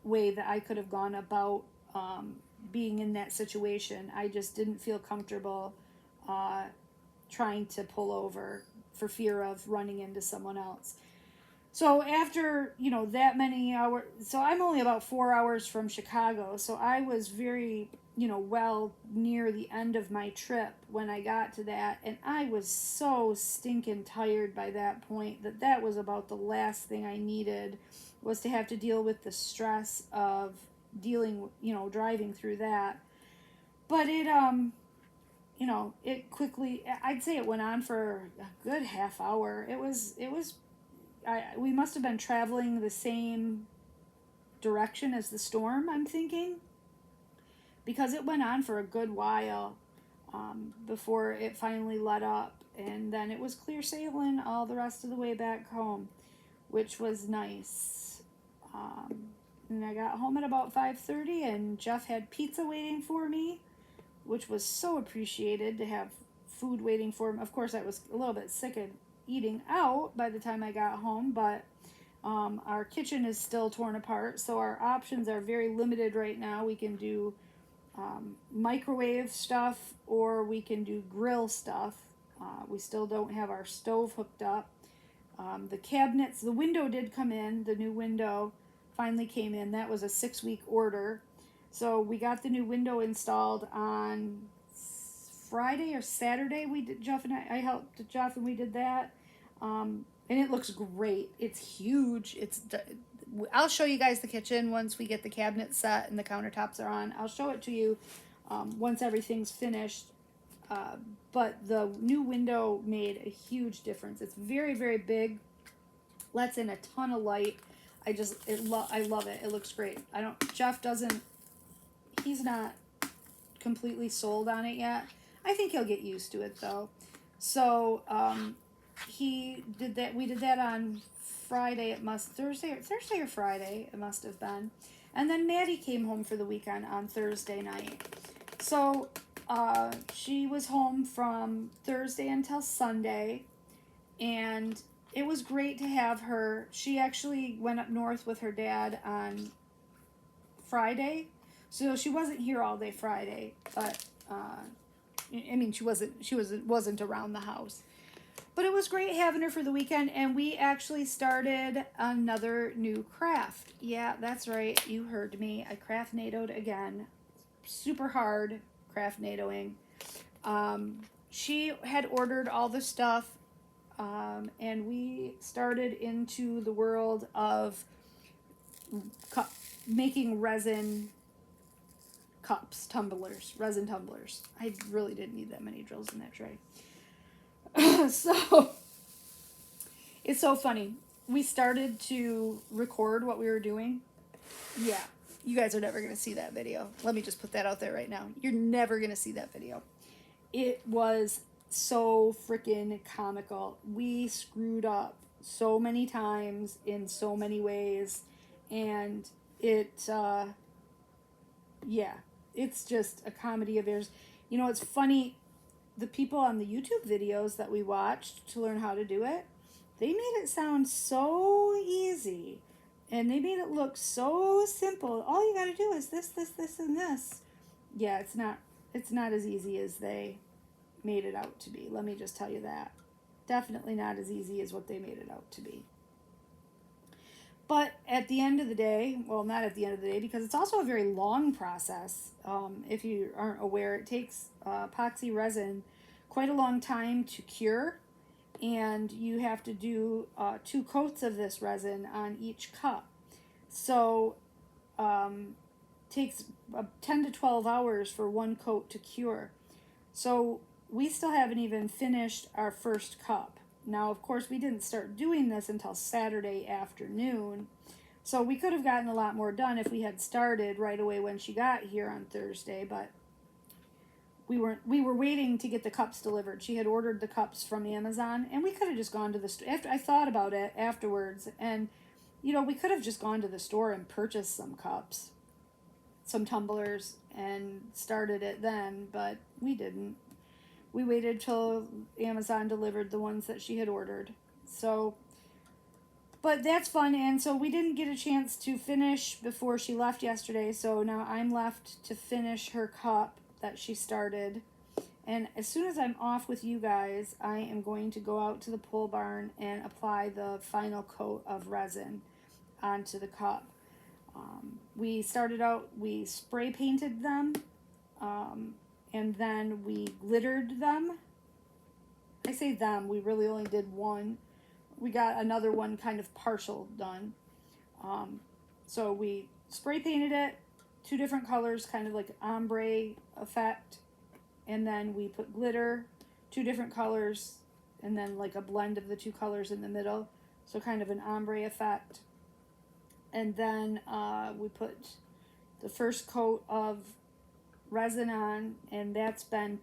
A: way that I could have gone about being in that situation. I just didn't feel comfortable trying to pull over for fear of running into someone else. So after, that many hours, so I'm only about 4 hours from Chicago, so I was very, well near the end of my trip when I got to that, and I was so stinking tired by that point that was about the last thing I needed, was to have to deal with the stress of driving through that. But it quickly, I'd say it went on for a good half hour. We must have been traveling the same direction as the storm, I'm thinking, because it went on for a good while before it finally let up, and then it was clear sailing all the rest of the way back home, which was nice. And I got home at about 5:30, and Jeff had pizza waiting for me, which was so appreciated to have food waiting for him. Of course, I was a little bit sick of eating out by the time I got home, but our kitchen is still torn apart, so our options are very limited right now. We can do microwave stuff, or we can do grill stuff. We still don't have our stove hooked up. The cabinets, the window did come in. The new window finally came in. That was a 6-week order. So we got the new window installed on Friday or Saturday. I helped Jeff and we did that. And it looks great. It's huge. I'll show you guys the kitchen once we get the cabinets set and the countertops are on. I'll show it to you once everything's finished. But the new window made a huge difference. It's very, very big. Lets in a ton of light. I love it. It looks great. He's not completely sold on it yet. I think he'll get used to it though. So he did that. We did that on Friday. Thursday or Friday. It must have been. And then Maddie came home for the weekend on Thursday night. So she was home from Thursday until Sunday, and it was great to have her. She actually went up north with her dad on Friday, so she wasn't here all day Friday. But she wasn't around the house. But it was great having her for the weekend, and we actually started another new craft. Yeah, that's right. You heard me. I craft-nadoed again. Super hard craft-nadoing. She had ordered all the stuff, and we started into the world of making resin cups, resin tumblers. I really didn't need that many drills in that tray. So it's so funny. We started to record what we were doing. Yeah, you guys are never going to see that video. Let me just put that out there right now. You're never going to see that video. It was so freaking comical. We screwed up so many times in so many ways, and it's just a comedy of errors. It's funny. The people on the YouTube videos that we watched to learn how to do it, they made it sound so easy, and they made it look so simple. All you got to do is this, and this. Yeah, it's not as easy as they made it out to be. Let me just tell you that. Definitely not as easy as what they made it out to be. But at the end of the day, well, not at the end of the day, because it's also a very long process. If you aren't aware, it takes epoxy resin quite a long time to cure, and you have to do 2 coats of this resin on each cup. So takes 10 to 12 hours for 1 coat to cure. So we still haven't even finished our first cup. Now, of course, we didn't start doing this until Saturday afternoon. So we could have gotten a lot more done if we had started right away when she got here on Thursday, but we were waiting to get the cups delivered. She had ordered the cups from Amazon, and we could have just gone to the store. After I thought about it afterwards, and you know, we could have just gone to the store and purchased some cups, some tumblers, and started it then, but we didn't. We waited till Amazon delivered the ones that she had ordered. So, but that's fun, and so we didn't get a chance to finish before she left yesterday, so now I'm left to finish her cup that she started. And as soon as I'm off with you guys, I am going to go out to the pole barn and apply the final coat of resin onto the cup. We started out, we spray painted them, and then we glittered them. I say them, we really only did one. We got another one kind of partial done. So we spray painted it, 2 different colors, kind of like ombre effect. And then we put glitter, 2 different colors, and then like a blend of the 2 colors in the middle. So kind of an ombre effect. And then we put the first coat of resin on, and that's been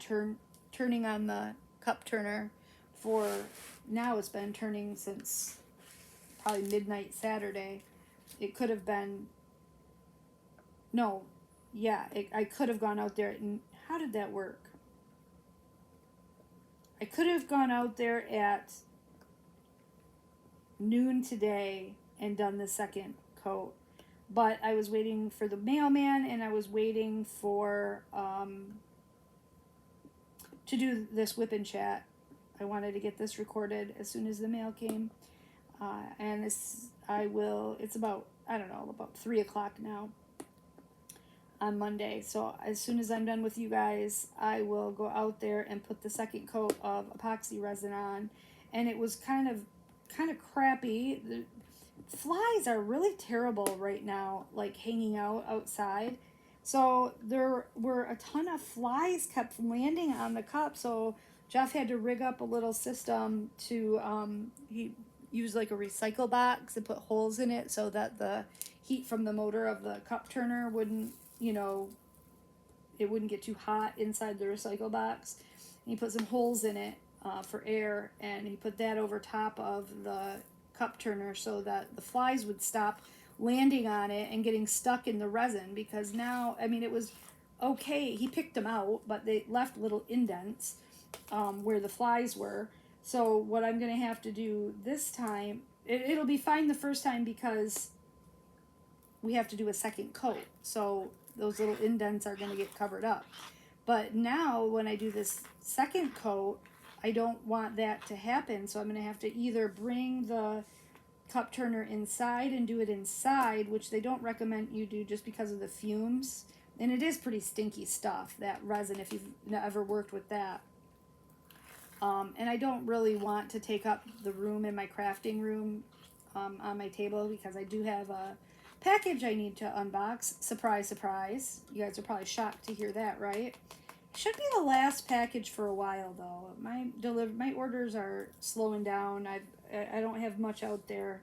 A: turning on the cup turner for, now it's been turning since probably midnight Saturday. It could have been, no, yeah, I could have gone out there, and how did that work? I could have gone out there at noon today and done the second coat, but I was waiting for the mailman, and I was waiting for to do this WIP and Chat. I wanted to get this recorded as soon as the mail came, and it's about, I don't know, about 3 o'clock now on Monday. So as soon as I'm done with you guys, I will go out there and put the second coat of epoxy resin on. And it was kind of crappy. The flies are really terrible right now, like hanging out outside. So there were a ton of flies kept landing on the cup. So Jeff had to rig up a little system to, he used like a recycle box and put holes in it so that the heat from the motor of the cup turner wouldn't, you know, it wouldn't get too hot inside the recycle box. And he put some holes in it for air, and he put that over top of the cup turner so that the flies would stop landing on it and getting stuck in the resin, because now, I mean, it was okay. He picked them out, but they left little indents where the flies were. So what I'm going to have to do this time, it'll be fine the first time because we have to do a second coat. So those little indents are going to get covered up. But now when I do this second coat, I don't want that to happen. So I'm going to have to either bring the cup turner inside and do it inside, which they don't recommend you do just because of the fumes. And it is pretty stinky stuff, that resin, if you've ever worked with that. And I don't really want to take up the room in my crafting room on my table, because I do have a package I need to unbox. Surprise, surprise. You guys are probably shocked to hear that, right? Should be the last package for a while, though. My orders are slowing down. I don't have much out there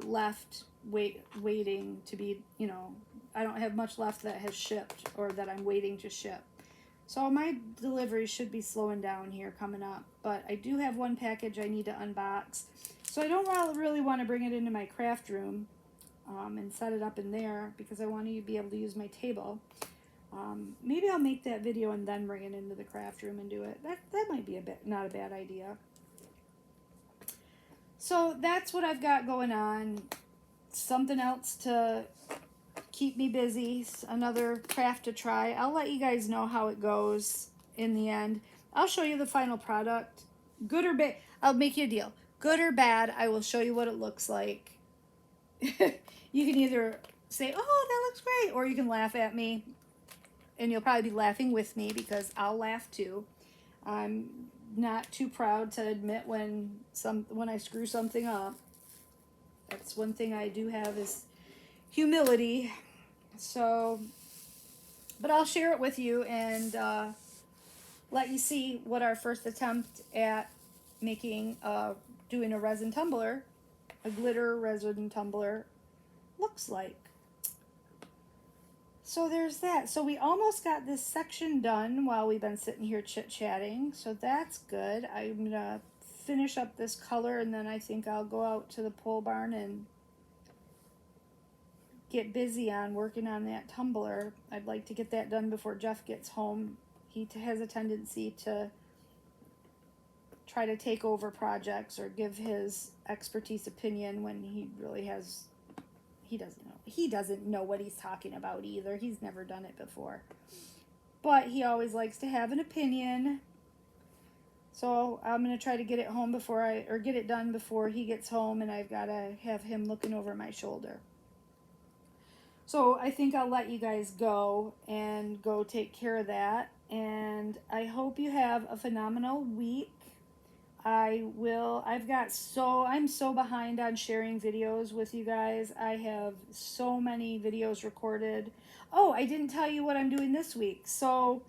A: left waiting to be, you know, I don't have much left that has shipped or that I'm waiting to ship. So my delivery should be slowing down here coming up. But I do have one package I need to unbox. So I don't really want to bring it into my craft room and set it up in there, because I want to be able to use my table. Maybe I'll make that video and then bring it into the craft room and do it. That might be not a bad idea. So that's what I've got going on. Something else to keep me busy. Another craft to try. I'll let you guys know how it goes in the end. I'll show you the final product. Good or bad. I'll make you a deal. Good or bad, I will show you what it looks like you can either say, oh, that looks great, or you can laugh at me, and you'll probably be laughing with me because I'll laugh too. I'm not too proud to admit when I screw something up. That's one thing I do have is humility. So, but I'll share it with you and let you see what our first attempt at making, doing a resin tumbler, a glitter resin tumbler, looks like. So there's that. So we almost got this section done while we've been sitting here chit-chatting. So that's good. I'm going to finish up this color, and then I think I'll go out to the pole barn and get busy on working on that tumbler. I'd like to get that done before Jeff gets home. He has a tendency to try to take over projects or give his expertise opinion when he really has, he doesn't know what he's talking about either. He's never done it before. But he always likes to have an opinion. So I'm going to try to get it home get it done before he gets home, and I've got to have him looking over my shoulder. So I think I'll let you guys go and go take care of that. And I hope you have a phenomenal week. I'm so behind on sharing videos with you guys. I have so many videos recorded. Oh, I didn't tell you what I'm doing this week. So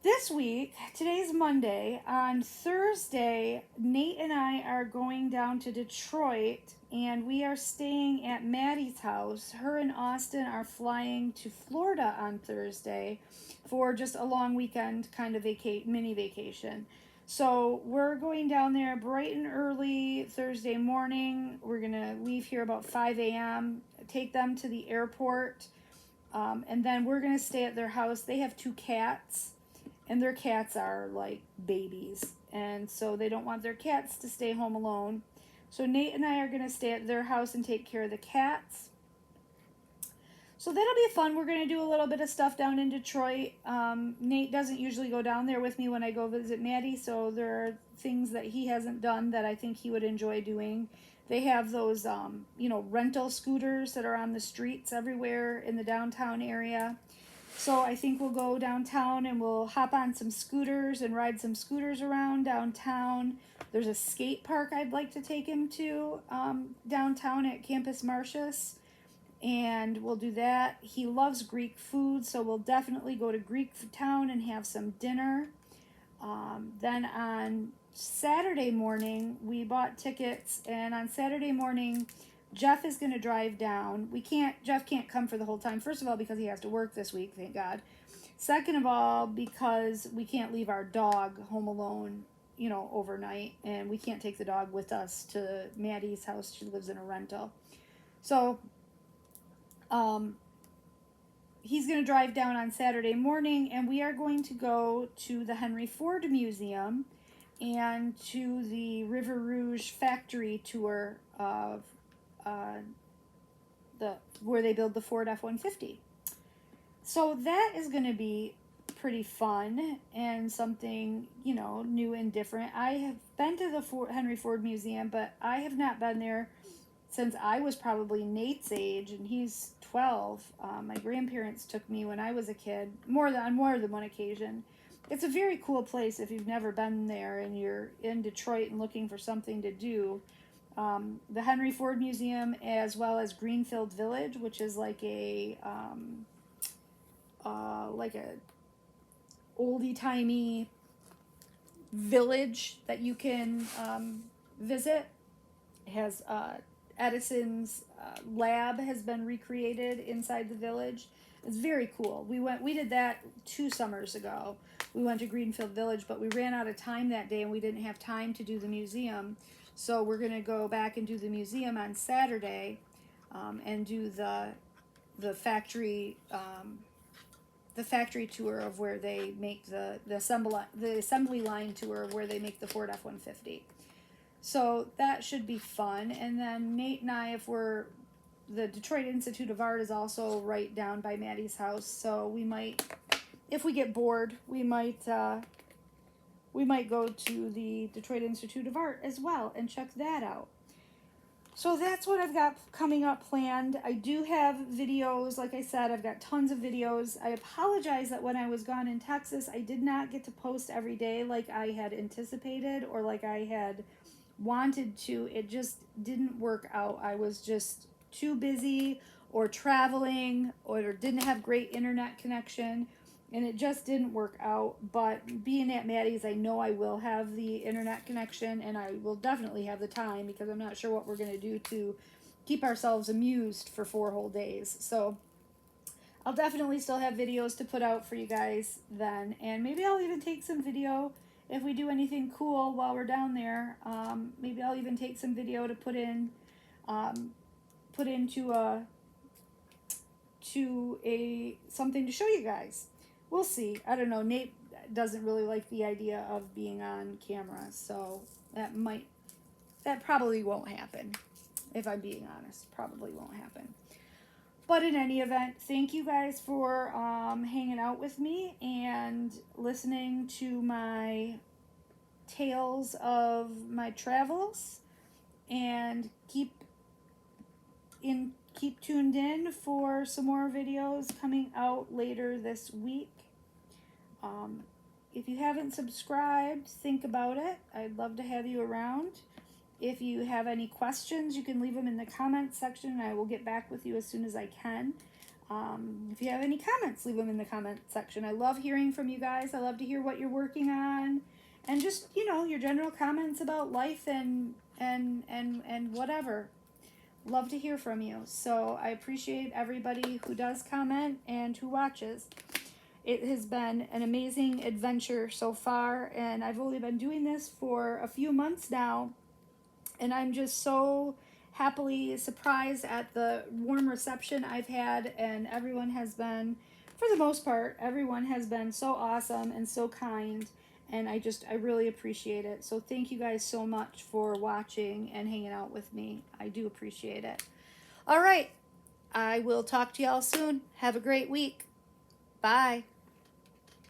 A: this week, today's Monday, on Thursday, Nate and I are going down to Detroit, and we are staying at Maddie's house. Her and Austin are flying to Florida on Thursday for just a long weekend kind of mini vacation. So we're going down there bright and early Thursday morning. We're going to leave here about 5 a.m., take them to the airport, and then we're going to stay at their house. They have 2 cats, and their cats are like babies, and so they don't want their cats to stay home alone. So Nate and I are going to stay at their house and take care of the cats. So that'll be fun. We're going to do a little bit of stuff down in Detroit. Nate doesn't usually go down there with me when I go visit Maddie, so there are things that he hasn't done that I think he would enjoy doing. They have those, rental scooters that are on the streets everywhere in the downtown area. So I think we'll go downtown and we'll hop on some scooters and ride some scooters around downtown. There's a skate park I'd like to take him to downtown at Campus Martius, and we'll do that. He loves Greek food, so we'll definitely go to Greek Town and have some dinner. Then on Saturday morning, we bought tickets, and on Saturday morning, Jeff is going to drive down. Jeff can't come for the whole time. First of all, because he has to work this week, thank God. Second of all, because we can't leave our dog home alone, overnight, and we can't take the dog with us to Maddie's house. She lives in a rental. So, he's going to drive down on Saturday morning, and we are going to go to the Henry Ford Museum and to the River Rouge factory tour of where they build the Ford F-150. So that is going to be pretty fun and something, new and different. I have been to the Henry Ford Museum, but I have not been there since I was probably Nate's age, and he's 12. My grandparents took me when I was a kid, on more than one occasion. It's a very cool place if you've never been there and you're in Detroit and looking for something to do. The Henry Ford Museum, as well as Greenfield Village, which is like a oldie-timey village that you can visit. It has Edison's lab has been recreated inside the village. It's very cool. We did that 2 summers ago. We went to Greenfield Village, but we ran out of time that day and we didn't have time to do the museum. So we're going to go back and do the museum on Saturday, and do the factory tour of where they make the assembly line tour of where they make the Ford F-150. So that should be fun. And then Nate and I, the Detroit Institute of Art is also right down by Maddie's house. So we might, if we get bored, we might go to the Detroit Institute of Art as well and check that out. So that's what I've got coming up planned. I do have videos, like I said, I've got tons of videos. I apologize that when I was gone in Texas, I did not get to post every day like I had anticipated or like I had wanted to. It just didn't work out. I was just too busy or traveling or didn't have great internet connection, and it just didn't work out. But being at Maddie's, I know I will have the internet connection, and I will definitely have the time, because I'm not sure what we're going to do to keep ourselves amused for 4 whole days. So I'll definitely still have videos to put out for you guys then, and maybe I'll even take some video if we do anything cool while we're down there. Maybe I'll even take some video to put in, put into a something to show you guys. We'll see. I don't know. Nate doesn't really like the idea of being on camera, so that probably won't happen. If I'm being honest, probably won't happen. But in any event, thank you guys for hanging out with me and listening to my tales of my travels. And keep tuned in for some more videos coming out later this week. If you haven't subscribed, think about it. I'd love to have you around. If you have any questions, you can leave them in the comments section, and I will get back with you as soon as I can. If you have any comments, leave them in the comment section. I love hearing from you guys. I love to hear what you're working on, and just, you know, your general comments about life and whatever. Love to hear from you. So I appreciate everybody who does comment and who watches. It has been an amazing adventure so far, and I've only been doing this for a few months now, and I'm just so happily surprised at the warm reception I've had, and everyone has been, for the most part, everyone has been so awesome and so kind, and I really appreciate it. So thank you guys so much for watching and hanging out with me. I do appreciate it. All right, I will talk to y'all soon. Have a great week. Bye.